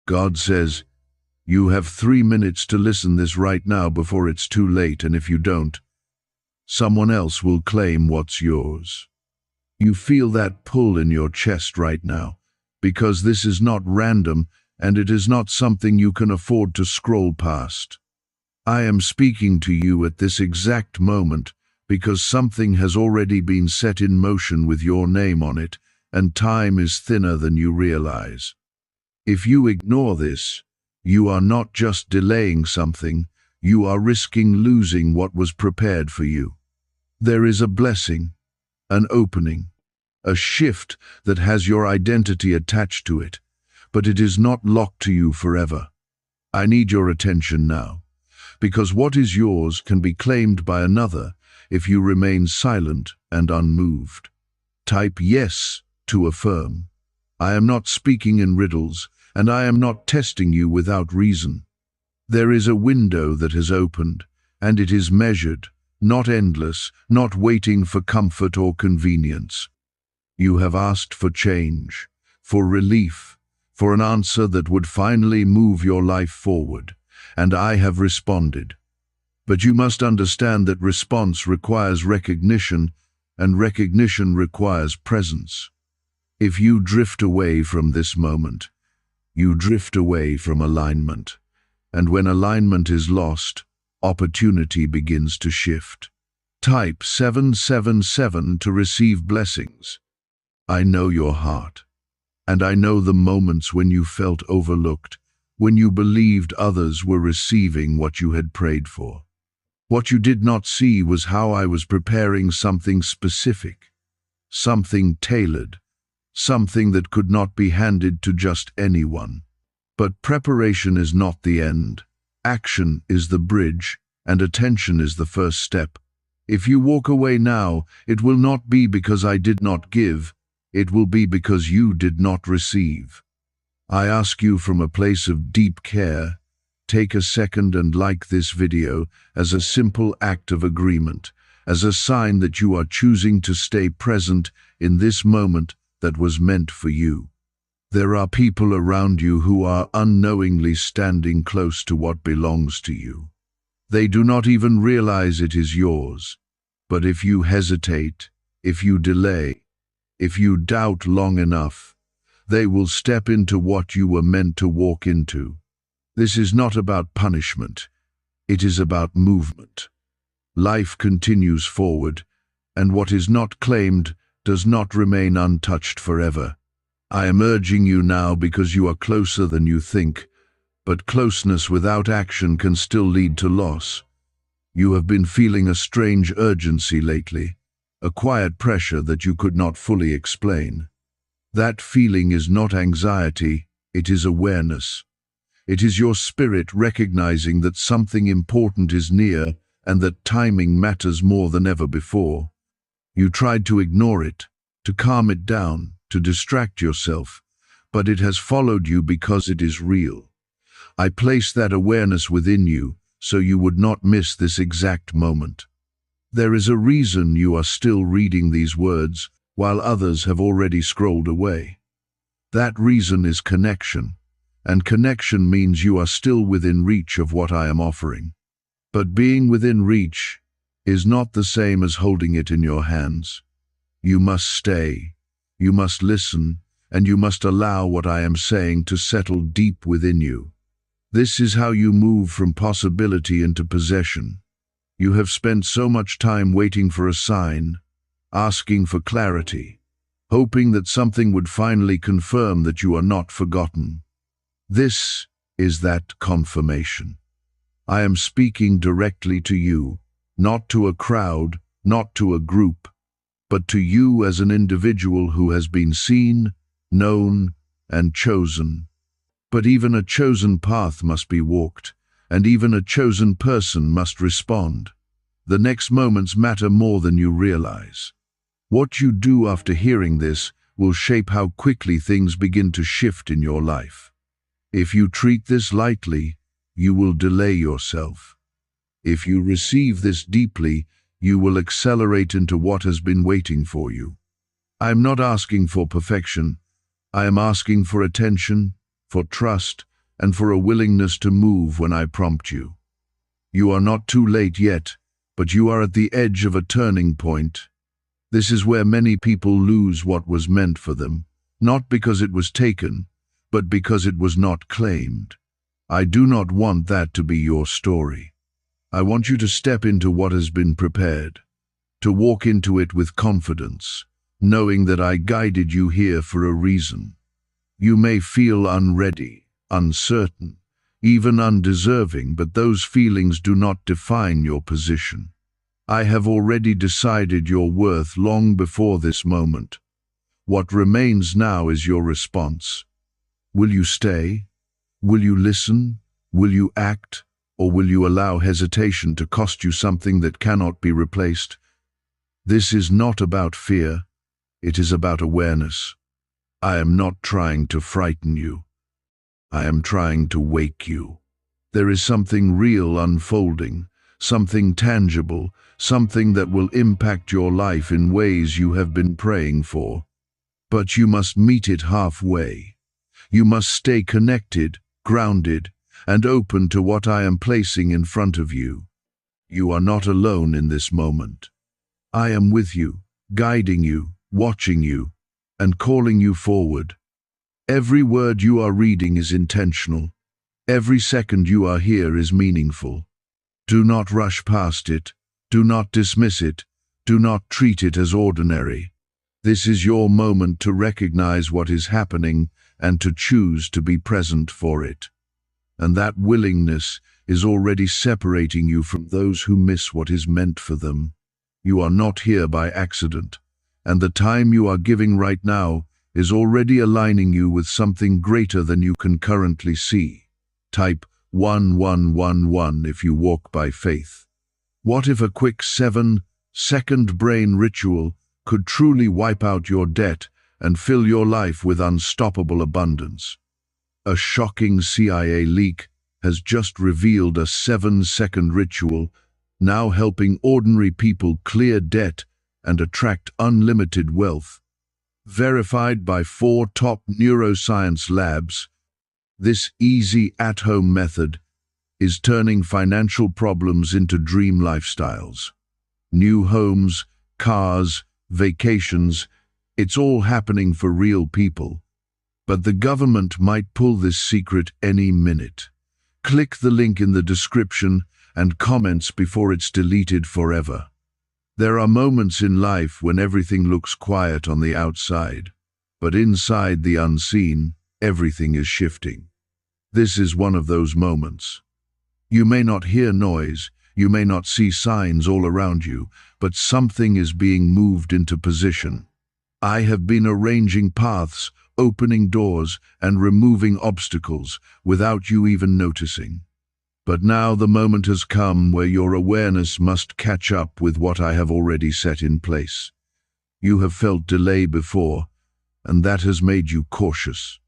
God says, you have 3 minutes to listen this right now before it's too late, and if you don't, someone else will claim what's yours. You feel that pull in your chest right now, because this is not random and it is not something you can afford to scroll past. I am speaking to you at this exact moment because something has already been set in motion with your name on it, and time is thinner than you realize. If you ignore this, you are not just delaying something, you are risking losing what was prepared for you. There is a blessing, an opening, a shift that has your identity attached to it, but it is not locked to you forever. I need your attention now, because what is yours can be claimed by another if you remain silent and unmoved. Type yes to affirm. I am not speaking in riddles, and I am not testing you without reason. There is a window that has opened, and it is measured, not endless, not waiting for comfort or convenience. You have asked for change, for relief, for an answer that would finally move your life forward, and I have responded. But you must understand that response requires recognition, and recognition requires presence. If you drift away from this moment, you drift away from alignment. And when alignment is lost, opportunity begins to shift. Type 777 to receive blessings. I know your heart, and I know the moments when you felt overlooked, when you believed others were receiving what you had prayed for. What you did not see was how I was preparing something specific, something tailored, something that could not be handed to just anyone. But preparation is not the end. Action is the bridge, and attention is the first step. If you walk away now, it will not be because I did not give, it will be because you did not receive. I ask you from a place of deep care, take a second and like this video as a simple act of agreement, as a sign that you are choosing to stay present in this moment that was meant for you. There are people around you who are unknowingly standing close to what belongs to you. They do not even realize it is yours. But if you hesitate, if you delay, if you doubt long enough, they will step into what you were meant to walk into. This is not about punishment. It is about movement. Life continues forward, and what is not claimed does not remain untouched forever. I am urging you now because you are closer than you think, but closeness without action can still lead to loss. You have been feeling a strange urgency lately, a quiet pressure that you could not fully explain. That feeling is not anxiety, it is awareness. It is your spirit recognizing that something important is near and that timing matters more than ever before. You tried to ignore it, to calm it down, to distract yourself, but it has followed you because it is real. I place that awareness within you so you would not miss this exact moment. There is a reason you are still reading these words while others have already scrolled away. That reason is connection, and connection means you are still within reach of what I am offering. But being within reach is not the same as holding it in your hands. You must stay, you must listen, and you must allow what I am saying to settle deep within you. This is how you move from possibility into possession. You have spent so much time waiting for a sign, asking for clarity, hoping that something would finally confirm that you are not forgotten. This is that confirmation. I am speaking directly to you, not to a crowd, not to a group, but to you as an individual who has been seen, known, and chosen. But even a chosen path must be walked, and even a chosen person must respond. The next moments matter more than you realize. What you do after hearing this will shape how quickly things begin to shift in your life. If you treat this lightly, you will delay yourself. If you receive this deeply, you will accelerate into what has been waiting for you. I am not asking for perfection. I am asking for attention, for trust, and for a willingness to move when I prompt you. You are not too late yet, but you are at the edge of a turning point. This is where many people lose what was meant for them, not because it was taken, but because it was not claimed. I do not want that to be your story. I want you to step into what has been prepared, to walk into it with confidence, knowing that I guided you here for a reason. You may feel unready, uncertain, even undeserving, but those feelings do not define your position. I have already decided your worth long before this moment. What remains now is your response. Will you stay? Will you listen? Will you act? Or will you allow hesitation to cost you something that cannot be replaced? This is not about fear. It is about awareness. I am not trying to frighten you. I am trying to wake you. There is something real unfolding, something tangible, something that will impact your life in ways you have been praying for. But you must meet it halfway. You must stay connected, grounded, and open to what I am placing in front of you. You are not alone in this moment. I am with you, guiding you, watching you, and calling you forward. Every word you are reading is intentional. Every second you are here is meaningful. Do not rush past it. Do not dismiss it. Do not treat it as ordinary. This is your moment to recognize what is happening and to choose to be present for it. And that willingness is already separating you from those who miss what is meant for them. You are not here by accident, and the time you are giving right now is already aligning you with something greater than you can currently see. Type 1111 if you walk by faith. What if a quick 7-second brain ritual could truly wipe out your debt and fill your life with unstoppable abundance? A shocking CIA leak has just revealed a 7-second ritual now helping ordinary people clear debt and attract unlimited wealth. Verified by 4 top neuroscience labs, this easy at-home method is turning financial problems into dream lifestyles. New homes, cars, vacations, it's all happening for real people. But the government might pull this secret any minute. Click the link in the description and comments before it's deleted forever. There are moments in life when everything looks quiet on the outside, but inside the unseen, everything is shifting. This is one of those moments. You may not hear noise, you may not see signs all around you, but something is being moved into position. I have been arranging paths, opening doors, and removing obstacles without you even noticing. But now the moment has come where your awareness must catch up with what I have already set in place. You have felt delay before, and that has made you cautious.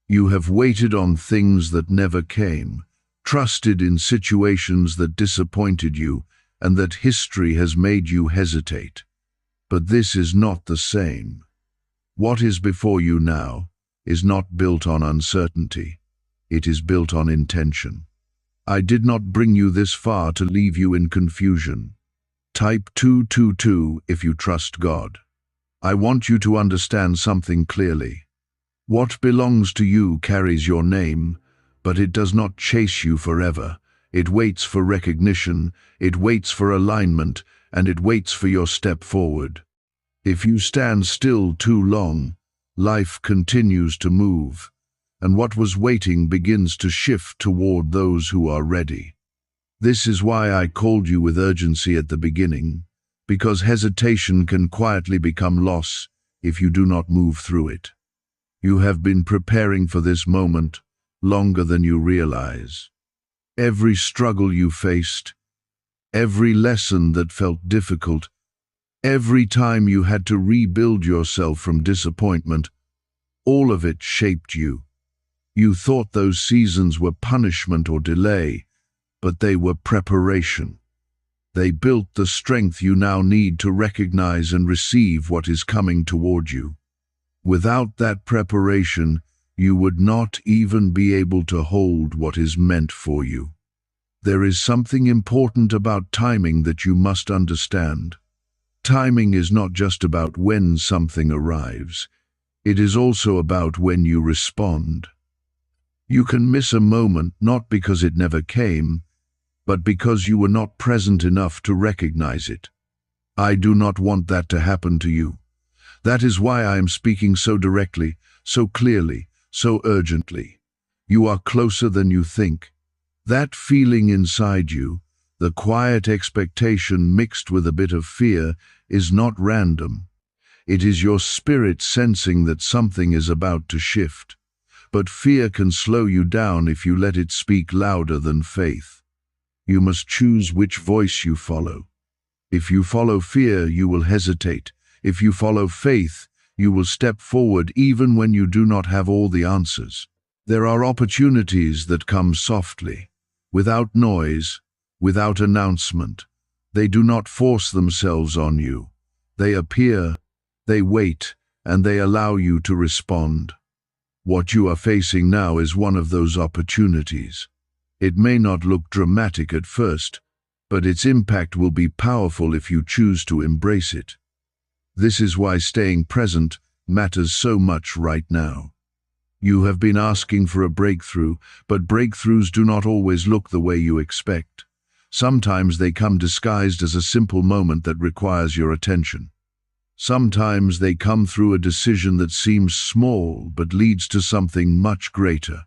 You have waited on things that never came, trusted in situations that disappointed you, and that history has made you hesitate. But this is not the same. What is before you now is not built on uncertainty. It is built on intention. I did not bring you this far to leave you in confusion. Type 222 if you trust God. I want you to understand something clearly. What belongs to you carries your name, but it does not chase you forever. It waits for recognition, it waits for alignment, and it waits for your step forward. If you stand still too long, life continues to move, and what was waiting begins to shift toward those who are ready. This is why I called you with urgency at the beginning, because hesitation can quietly become loss if you do not move through it. You have been preparing for this moment longer than you realize. Every struggle you faced, every lesson that felt difficult, every time you had to rebuild yourself from disappointment, all of it shaped you. You thought those seasons were punishment or delay, but they were preparation. They built the strength you now need to recognize and receive what is coming toward you. Without that preparation, you would not even be able to hold what is meant for you. There is something important about timing that you must understand. Timing is not just about when something arrives. It is also about when you respond. You can miss a moment not because it never came, but because you were not present enough to recognize it. I do not want that to happen to you. That is why I am speaking so directly, so clearly, so urgently. You are closer than you think. That feeling inside you, the quiet expectation mixed with a bit of fear, is not random. It is your spirit sensing that something is about to shift. But fear can slow you down if you let it speak louder than faith. You must choose which voice you follow. If you follow fear, you will hesitate. If you follow faith, you will step forward even when you do not have all the answers. There are opportunities that come softly, without noise, without announcement. They do not force themselves on you. They appear, they wait, and they allow you to respond. What you are facing now is one of those opportunities. It may not look dramatic at first, but its impact will be powerful if you choose to embrace it. This is why staying present matters so much right now. You have been asking for a breakthrough, but breakthroughs do not always look the way you expect. Sometimes they come disguised as a simple moment that requires your attention. Sometimes they come through a decision that seems small but leads to something much greater.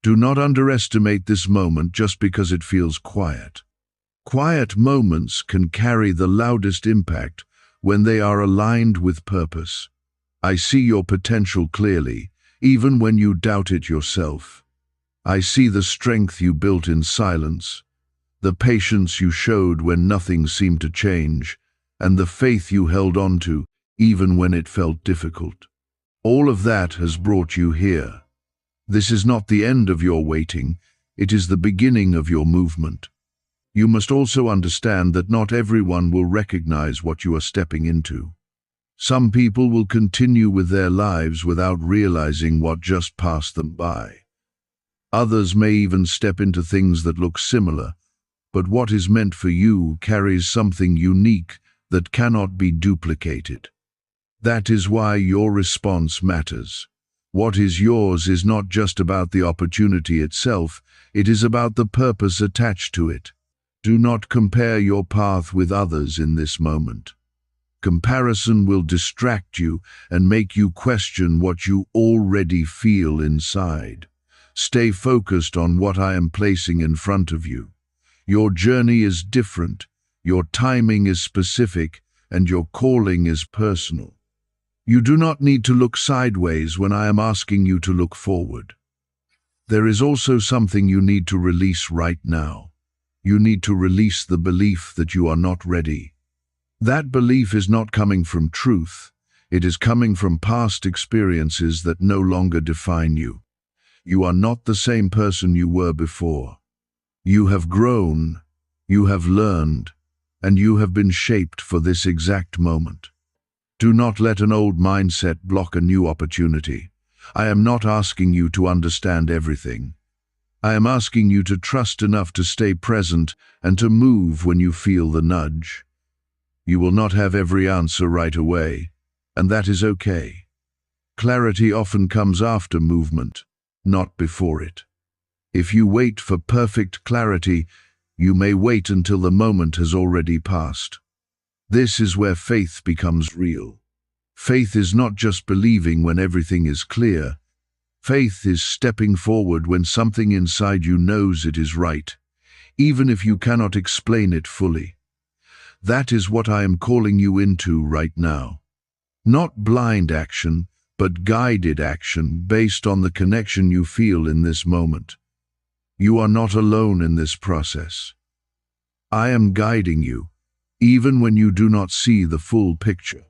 Do not underestimate this moment just because it feels quiet. Quiet moments can carry the loudest impact when they are aligned with purpose. I see your potential clearly, even when you doubt it yourself. I see the strength you built in silence, the patience you showed when nothing seemed to change, and the faith you held on to even when it felt difficult. All of that has brought you here. This is not the end of your waiting, it is the beginning of your movement. You must also understand that not everyone will recognize what you are stepping into. Some people will continue with their lives without realizing what just passed them by. Others may even step into things that look similar, but what is meant for you carries something unique that cannot be duplicated. That is why your response matters. What is yours is not just about the opportunity itself, it is about the purpose attached to it. Do not compare your path with others in this moment. Comparison will distract you and make you question what you already feel inside. Stay focused on what I am placing in front of you. Your journey is different, your timing is specific, and your calling is personal. You do not need to look sideways when I am asking you to look forward. There is also something you need to release right now. You need to release the belief that you are not ready. That belief is not coming from truth. It is coming from past experiences that no longer define you. You are not the same person you were before. You have grown, you have learned, and you have been shaped for this exact moment. Do not let an old mindset block a new opportunity. I am not asking you to understand everything. I am asking you to trust enough to stay present and to move when you feel the nudge. You will not have every answer right away, and that is okay. Clarity often comes after movement, not before it. If you wait for perfect clarity, you may wait until the moment has already passed. This is where faith becomes real. Faith is not just believing when everything is clear. Faith is stepping forward when something inside you knows it is right, even if you cannot explain it fully. That is what I am calling you into right now. Not blind action, but guided action based on the connection you feel in this moment. You are not alone in this process. I am guiding you, even when you do not see the full picture.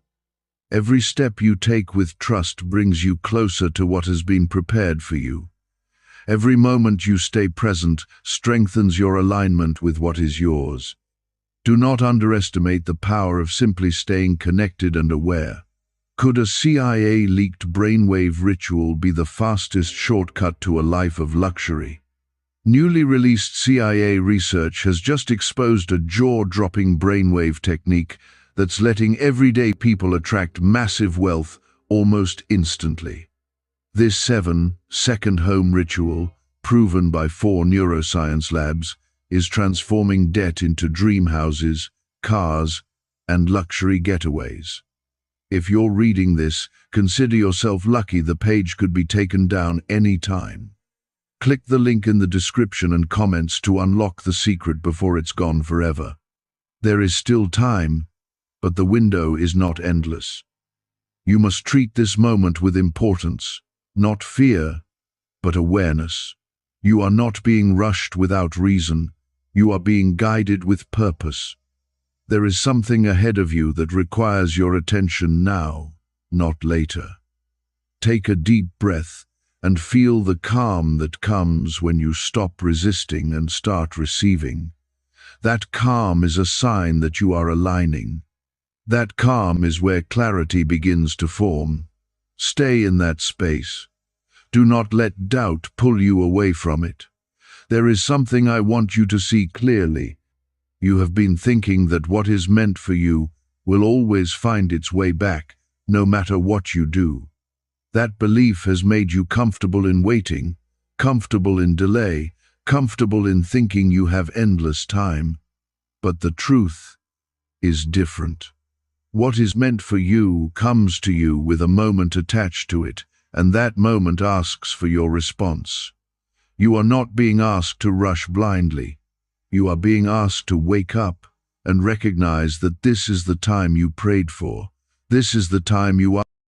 Every step you take with trust brings you closer to what has been prepared for you. Every moment you stay present strengthens your alignment with what is yours. Do not underestimate the power of simply staying connected and aware. Could a CIA-leaked brainwave ritual be the fastest shortcut to a life of luxury? Newly released CIA research has just exposed a jaw-dropping brainwave technique that's letting everyday people attract massive wealth almost instantly. This 7-second home ritual, proven by 4 neuroscience labs, is transforming debt into dream houses, cars, and luxury getaways. If you're reading this, consider yourself lucky. The page could be taken down any time. Click the link in the description and comments to unlock the secret before it's gone forever. There is still time, but the window is not endless. You must treat this moment with importance, not fear, but awareness. You are not being rushed without reason. You are being guided with purpose. There is something ahead of you that requires your attention now, not later. Take a deep breath and feel the calm that comes when you stop resisting and start receiving. That calm is a sign that you are aligning. That calm is where clarity begins to form. Stay in that space. Do not let doubt pull you away from it. There is something I want you to see clearly. You have been thinking that what is meant for you will always find its way back, no matter what you do. That belief has made you comfortable in waiting, comfortable in delay, comfortable in thinking you have endless time. But the truth is different. What is meant for you comes to you with a moment attached to it, and that moment asks for your response. You are not being asked to rush blindly. You are being asked to wake up and recognize that this is the time you prayed for. This is the time you